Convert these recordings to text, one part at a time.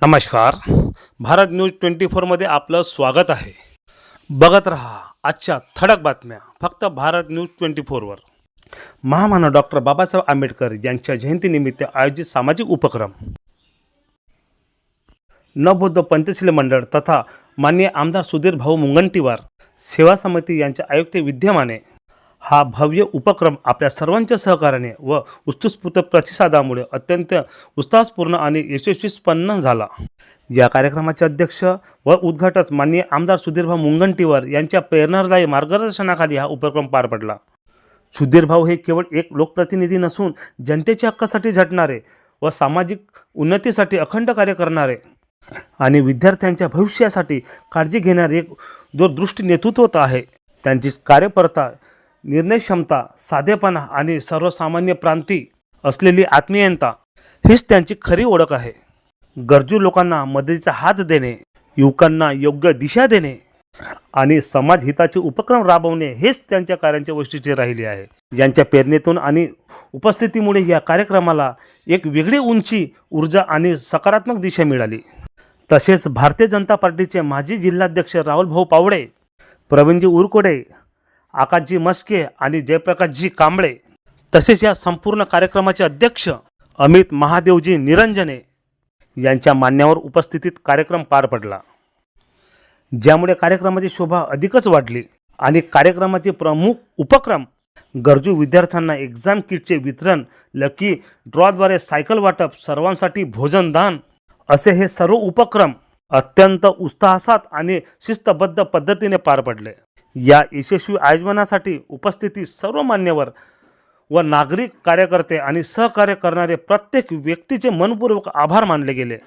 नमस्कार. भारत न्यूज 24मध्ये आपलं स्वागत आहे. बघत रहा आजच्या ठळक बातम्या फक्त भारत न्यूज 24वर. महामानव डॉक्टर बाबासाहेब आंबेडकर यांच्या जयंतीनिमित्त आयोजित सामाजिक उपक्रम. नवबौद्ध पंचशील मंडळ तथा माननीय आमदार सुधीर भाऊ मुनगंटीवार सेवा समिती यांच्या आयुक्त विद्यमाने हा भव्य उपक्रम आपल्या सर्वांच्या सहकार्याने व उत्स्फूर्त प्रतिसादामुळे अत्यंत उत्साहपूर्ण आणि यशस्वी संपन्न झाला. या कार्यक्रमाचे अध्यक्ष व उद्घाटक माननीय आमदार सुधीरभाऊ मुनगंटीवार यांच्या प्रेरणादायी मार्गदर्शनाखाली हा उपक्रम पार पडला. सुधीरभाऊ हे केवळ एक लोकप्रतिनिधी नसून जनतेच्या हक्कासाठी झटणारे व सामाजिक उन्नतीसाठी अखंड कार्य करणारे आणि विद्यार्थ्यांच्या भविष्यासाठी काळजी घेणारे एक दूरदृष्टी नेतृत्व आहे. त्यांची कार्यपरता, निर्णय क्षमता, साधेपणा आणि सर्वसामान्य प्रांती असलेली आत्मीयता हीच त्यांची खरी ओळख आहे. गरजू लोकांना मदतीचा हात देणे, युवकांना योग्य दिशा देणे आणि समाजहिताचे उपक्रम राबवणे हेच त्यांच्या कार्याचे वैशिष्ट्य राहिले आहे. यांच्या प्रेरणेतून आणि उपस्थितीमुळे या कार्यक्रमाला एक वेगळी उंची, ऊर्जा आणि सकारात्मक दिशा मिळाली. तसेच भारतीय जनता पार्टीचे माजी जिल्हाध्यक्ष राहुलभाऊ पावडे, प्रवीणजी उरकोडे, आकाशजी मस्के आणि जयप्रकाशजी कांबळे तसेच या संपूर्ण कार्यक्रमाचे अध्यक्ष अमित महादेवजी निरंजने यांच्या मान्यवर उपस्थितीत कार्यक्रम पार पडला, ज्यामुळे कार्यक्रमाची शोभा अधिकच वाढली. आणि कार्यक्रमाचे प्रमुख उपक्रम गरजू विद्यार्थ्यांना एक्झाम किटचे वितरण, लकी ड्रॉद्वारे सायकल वाटप, सर्वांसाठी भोजनदान असे हे सर्व उपक्रम अत्यंत उत्साहात आणि शिस्तबद्ध पद्धतीने पार पडले. या यशस्वी आयोजनासाठी उपस्थिती सर्व मान्यवर व नागरिक, कार्यकर्ते आणि सहकार्य करणारे प्रत्येक व्यक्तीचे मनपूर्वक आभार मानले गेले.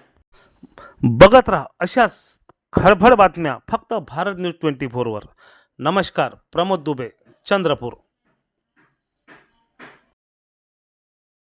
बघत राहा अशाच खळबळ बातम्या फक्त भारत न्यूज 24वर. नमस्कार. प्रमोद दुबे, चंद्रपूर.